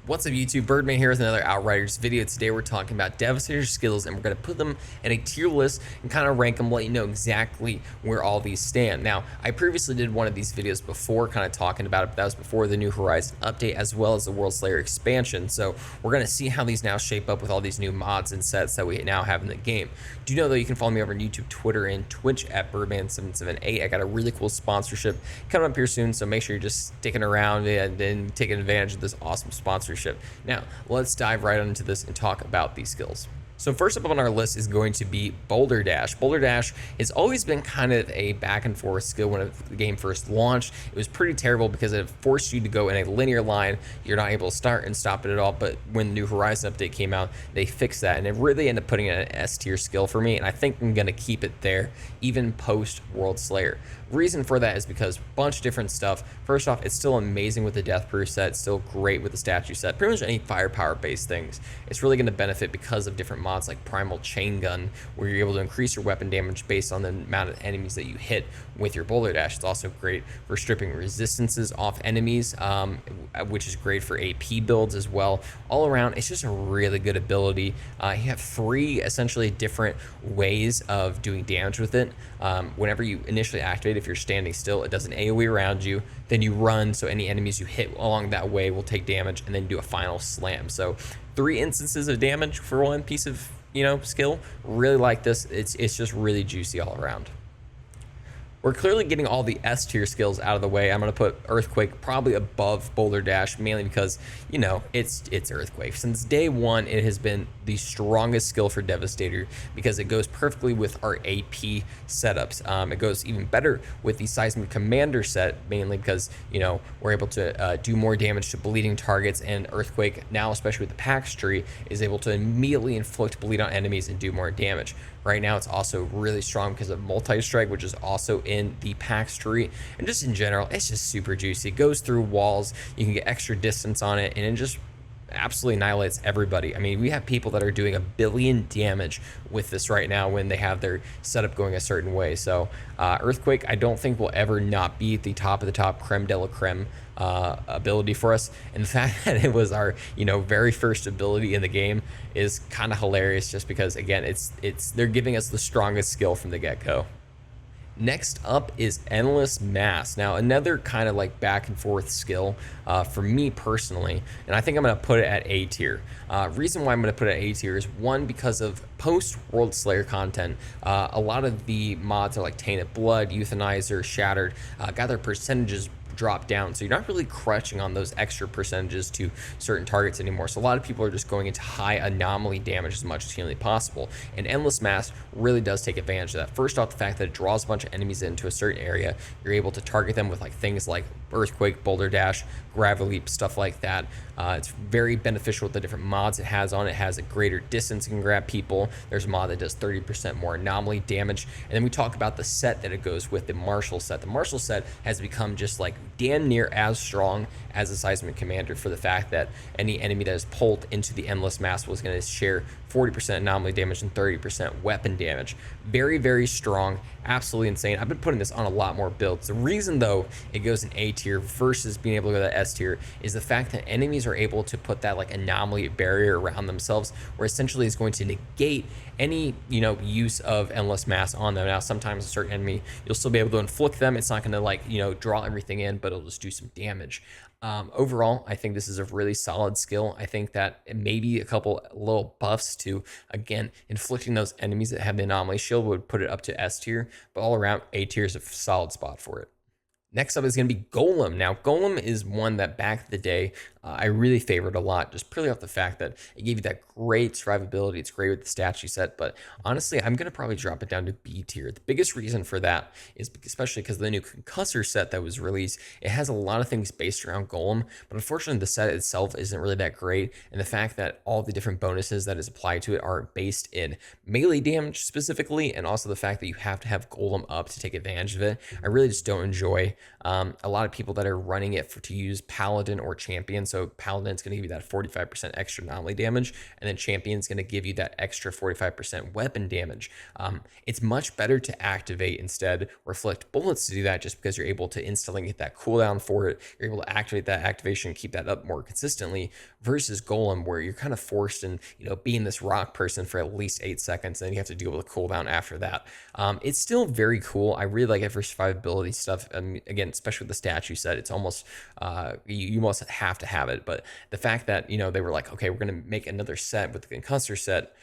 What's up YouTube, Byrdman here with another Outriders video. Today we're talking about Devastator skills and we're going to put them in a tier list and kind of rank them, let you know exactly where all these stand. Now, I previously did one of these videos before kind of talking about it, but that was before the New Horizon update as well as the World Slayer expansion. So we're going to see how these now shape up with all these new mods and sets that we now have in the game. Do you know though you can follow me over on YouTube, Twitter, and Twitch at Byrdman778. I got a really cool sponsorship coming up here soon, so make sure you're just sticking around and then taking advantage of this awesome sponsorship. Now, let's dive right into this and talk about these skills. So first up on our list is going to be Boulder Dash. Boulder Dash has always been kind of a back and forth skill when the game first launched. It was pretty terrible because it forced you to go in a linear line. You're not able to start and stop it at all, but when the New Horizon update came out, they fixed that, and it really ended up putting it in an S tier skill for me, and I think I'm going to keep it there even post World Slayer. Reason for that is because a bunch of different stuff. First off, it's still amazing with the death proof set, it's still great with the statue set, pretty much any firepower based things. It's really going to benefit because of different mods like Primal Chain Gun, where you're able to increase your weapon damage based on the amount of enemies that you hit with your Boulder Dash. It's also great for stripping resistances off enemies, which is great for AP builds as well. All around, it's just a really good ability. You have three essentially different ways of doing damage with it. Whenever you initially activate, if you're standing still, it does an AoE around you, then you run, so any enemies you hit along that way will take damage, and then do a final slam. So 3 instances of damage for one piece of skill. Really like this. It's just really juicy all around. We're clearly getting all the S tier skills out of the way. I'm going to put Earthquake probably above Boulder Dash, mainly because, it's Earthquake. Since day one, it has been the strongest skill for Devastator because it goes perfectly with our AP setups. It goes even better with the Seismic Commander set, mainly because, we're able to do more damage to bleeding targets, and Earthquake, now especially with the Pax tree, is able to immediately inflict bleed on enemies and do more damage. Right now, it's also really strong because of Multi-Strike, which is also in the Pax tree. And just in general, it's just super juicy. It goes through walls. You can get extra distance on it, and it just absolutely annihilates everybody. I mean, we have people that are doing 1 billion damage with this right now when they have their setup going a certain way. So Earthquake, I don't think will ever not be at the top of the top, creme de la creme ability for us. And the fact that it was our very first ability in the game is kind of hilarious, just because again they're giving us the strongest skill from the get-go. Next up is Endless Mass. Now, another kind of like back and forth skill for me personally, and I think I'm going to put it at A tier. Reason why I'm going to put it at A tier is one, because of post World Slayer content. A lot of the mods are like Tainted Blood, Euthanizer, Shattered, got their percentages drop down, so you're not really crushing on those extra percentages to certain targets anymore. So a lot of people are just going into high anomaly damage as much as humanly possible, and Endless Mass really does take advantage of that. First off, the fact that it draws a bunch of enemies into a certain area, you're able to target them with like things like Earthquake, Boulder Dash, Gravity Leap, stuff like that. It's very beneficial with the different mods it has on it. It has a greater distance it can grab people. There's a mod that does 30% more anomaly damage. And then we talk about the set that it goes with, the Martial set. The Martial set has become just like damn near as strong as the Seismic Commander, for the fact that any enemy that is pulled into the Endless Mass was going to share 40% anomaly damage and 30% weapon damage. Very, very strong. Absolutely insane. I've been putting this on a lot more builds. The reason though it goes in A tier versus being able to go to S tier is the fact that enemies are able to put that like anomaly barrier around themselves, where essentially is going to negate any use of Endless Mass on them. Now, sometimes a certain enemy, you'll still be able to inflict them. It's not going to like draw everything in, but it'll just do some damage. Overall, I think this is a really solid skill. I think that maybe a couple little buffs to, again, inflicting those enemies that have the anomaly shield would put it up to S tier, but all around A tier is a solid spot for it. Next up is going to be Golem. Now, Golem is one that back in the day I really favored a lot, just purely off the fact that it gave you that great survivability. It's great with the statue set, but honestly, I'm going to probably drop it down to B tier. The biggest reason for that is especially because of the new Concussor set that was released. It has a lot of things based around Golem, but unfortunately, the set itself isn't really that great, and the fact that all the different bonuses that is applied to it are based in melee damage specifically, and also the fact that you have to have Golem up to take advantage of it, I really just don't enjoy. A lot of people that are running it to use Paladin or Champion So Paladin's going to give you that 45% extra anomaly damage, and then Champion's going to give you that extra 45% weapon damage. It's much better to activate instead Reflect Bullets to do that, just because you're able to instantly get that cooldown for it. You're able to activate that activation and keep that up more consistently, versus Golem, where you're kind of forced in, being this rock person for at least 8 seconds, and then you have to deal with a cooldown after that. It's still very cool. I really like it for survivability stuff. Again, especially with the statue set, it's almost you almost have to have it. But the fact that they were like, okay, we're gonna make another set with the concussor set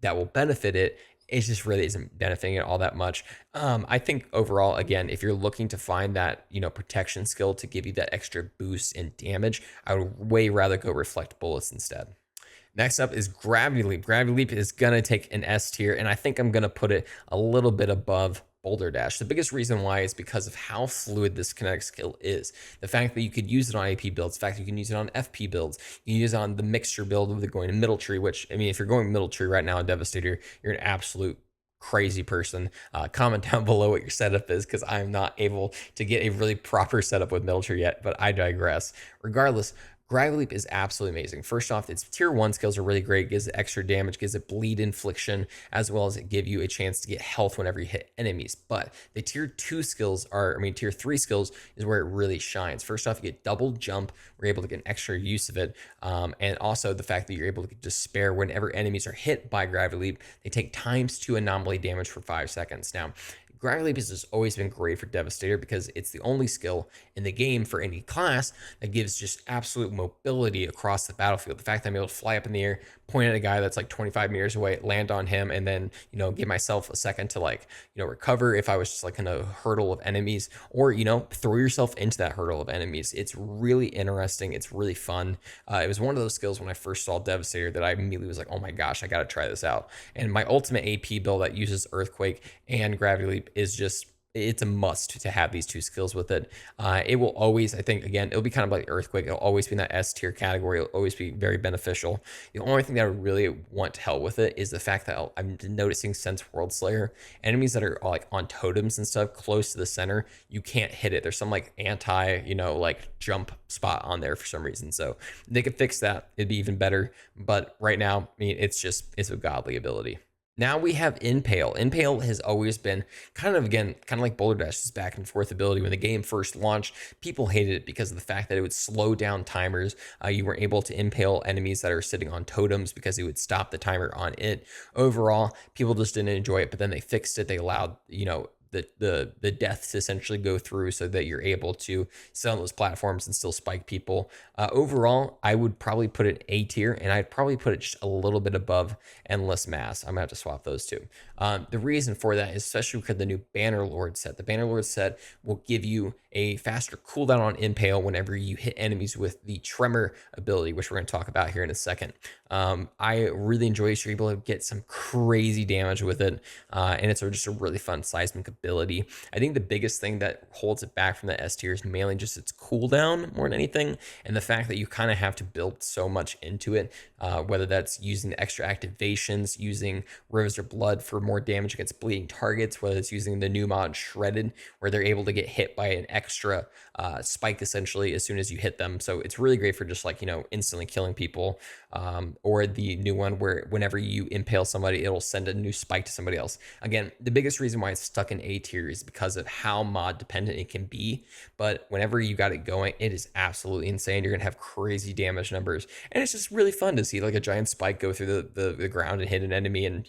that will benefit it. It just really isn't benefiting it all that much. I think overall, again, if you're looking to find that protection skill to give you that extra boost in damage, I would way rather go Reflect Bullets instead. Next up is Gravity Leap. Gravity Leap is going to take an S tier, and I think I'm going to put it a little bit above Boulder Dash. The biggest reason why is because of how fluid this kinetic skill is. The fact that you could use it on AP builds, the fact that you can use it on FP builds, you can use it on the mixture build with going to middle tree, which, I mean, if you're going middle tree right now in Devastator, you're an absolute crazy person. Comment down below what your setup is, because I'm not able to get a really proper setup with middle tree yet, but I digress. Regardless, Gravity Leap is absolutely amazing. First off, its tier 1 skills are really great. It gives it extra damage, gives it bleed infliction, as well as it give you a chance to get health whenever you hit enemies. But the tier 2 skills tier 3 skills is where it really shines. First off, you get double jump. We're able to get an extra use of it. And also the fact that you're able to despair whenever enemies are hit by Gravity Leap. They take ×2 anomaly damage for 5 seconds. Now, Gravity Leap has always been great for Devastator because it's the only skill in the game for any class that gives just absolute mobility across the battlefield. The fact that I'm able to fly up in the air, point at a guy that's like 25 meters away, land on him, and then, give myself a second to recover if I was just like in a hurdle of enemies, or, throw yourself into that hurdle of enemies. It's really interesting. It's really fun. It was one of those skills when I first saw Devastator that I immediately was like, oh my gosh, I got to try this out. And my ultimate AP build that uses Earthquake and Gravity Leap is just, it's a must to have these two skills with it. It will always, I think, again, it'll be kind of like Earthquake. It'll always be in that S tier category. It'll always be very beneficial. The only thing that I really want to help with it is the fact that I'm noticing since World Slayer, enemies that are like on totems and stuff close to the center, you can't hit it. There's some like anti, jump spot on there for some reason. So they could fix that. It'd be even better. But right now, I mean, it's a godly ability. Now we have Impale. Impale has always been kind of like Boulder Dash's back and forth ability. When the game first launched, people hated it because of the fact that it would slow down timers. You weren't able to impale enemies that are sitting on totems because it would stop the timer on it. Overall, people just didn't enjoy it, but then they fixed it. They allowed, the deaths to essentially go through so that you're able to sell on those platforms and still spike people. Overall, I would probably put it A tier, and I'd probably put it just a little bit above Endless Mass. I'm gonna have to swap those two. The reason for that is especially because the new Banner Lord set. The Banner Lord set will give you a faster cooldown on Impale whenever you hit enemies with the Tremor ability, which we're going to talk about here in a second. I really enjoy it. You're able to get some crazy damage with it, and it's just a really fun seismic ability. I think the biggest thing that holds it back from the S tier is mainly just its cooldown more than anything, and the fact that you kind of have to build so much into it, whether that's using the extra activations, using Rivers of Blood for more damage against bleeding targets, whether it's using the new mod Shredded, where they're able to get hit by an extra spike essentially as soon as you hit them. So it's really great for just instantly killing people, or the new one where whenever you impale somebody, it'll send a new spike to somebody else. Again, the biggest reason why it's stuck in A tier is because of how mod dependent it can be, but whenever you got it going, it is absolutely insane. You're gonna have crazy damage numbers, and it's just really fun to see like a giant spike go through the ground and hit an enemy and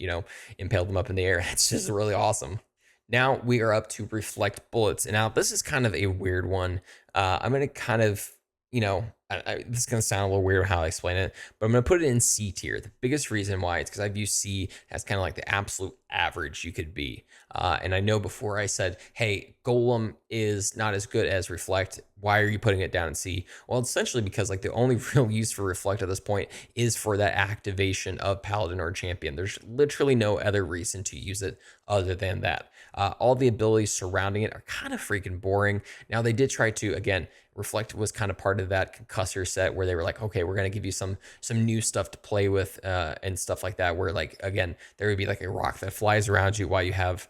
impale them up in the air. It's just really awesome. Now we are up to Reflect Bullets. And now this is kind of a weird one. I'm going to kind of, this is going to sound a little weird how I explain it, but I'm going to put it in C tier. The biggest reason why it's because I view C as kind of like the absolute average you could be. And I know before I said, hey, Golem is not as good as Reflect. Why are you putting it down in C? Well, essentially because the only real use for Reflect at this point is for that activation of Paladin or Champion. There's literally no other reason to use it other than that. All the abilities surrounding it are kind of freaking boring. Now they did try to, again, Reflect was kind of part of that concussor set where they were like, okay, we're going to give you some new stuff to play with and stuff like that, where again, there would be like a rock that flies around you while you have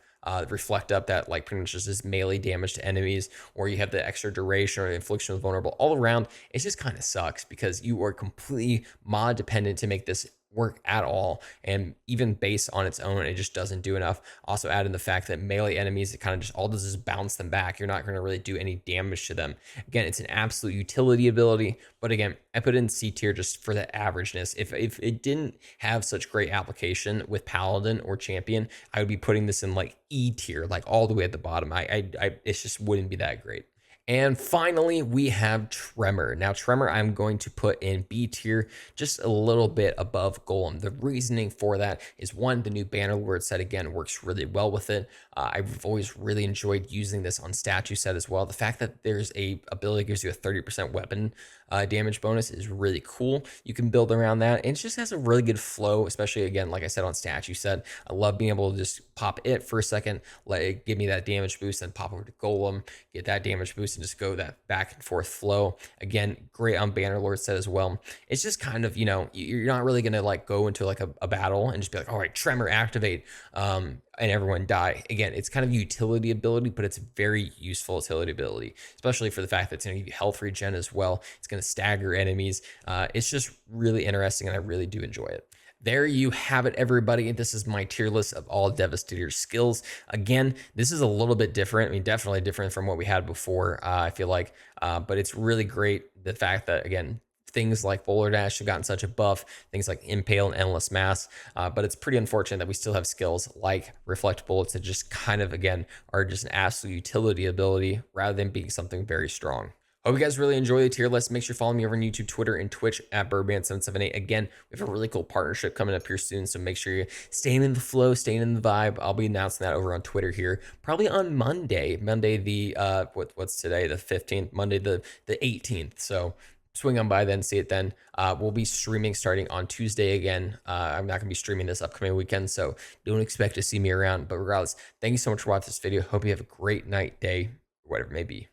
reflect up that like pretty much just this melee damage to enemies, or you have the extra duration or the infliction of vulnerable all around. It just kind of sucks because you are completely mod dependent to make this work at all, and even base on its own it just doesn't do enough. Also add in the fact that melee enemies, it kind of just all does is bounce them back. You're not going to really do any damage to them. Again, it's an absolute utility ability, but again, I put it in C tier just for the averageness. If it didn't have such great application with paladin or champion, I would be putting this in like E tier, like all the way at the bottom. It just wouldn't be that great. And finally, we have Tremor. Now, Tremor, I'm going to put in B tier, just a little bit above Golem. The reasoning for that is, one, the new banner lord set, again, works really well with it. I've always really enjoyed using this on statue set as well. The fact that there's a ability that gives you a 30% weapon damage bonus is really cool. You can build around that, and it just has a really good flow, especially, again, like I said, on statue set. I love being able to just pop it for a second, let it give me that damage boost, then pop over to Golem, get that damage boost, and just go that back and forth flow. Again, great on Bannerlord set as well. It's just kind of, you're not really gonna like go into like a battle and just be like, all right, Tremor activate, and everyone die. Again, it's kind of utility ability, but it's a very useful utility ability, especially for the fact that it's gonna give you health regen as well. It's gonna stagger enemies. It's just really interesting, and I really do enjoy it. There you have it, everybody. This is my tier list of all Devastator skills. Again, this is a little bit different. I mean, definitely different from what we had before, I feel like, but it's really great. The fact that, again, things like Boulder Dash have gotten such a buff, things like Impale and Endless Mass, but it's pretty unfortunate that we still have skills like Reflect Bullets that just kind of, again, are just an absolute utility ability rather than being something very strong. Hope you guys really enjoy the tier list. Make sure you follow me over on YouTube, Twitter, and Twitch at Byrdman778. Again, we have a really cool partnership coming up here soon, so make sure you're staying in the flow, staying in the vibe. I'll be announcing that over on Twitter here, probably on Monday. Monday the what's today? The 15th. Monday the 18th. So swing on by then, see it then. We'll be streaming starting on Tuesday again. I'm not gonna be streaming this upcoming weekend, so don't expect to see me around. But regardless, thank you so much for watching this video. Hope you have a great night, day, whatever it may be.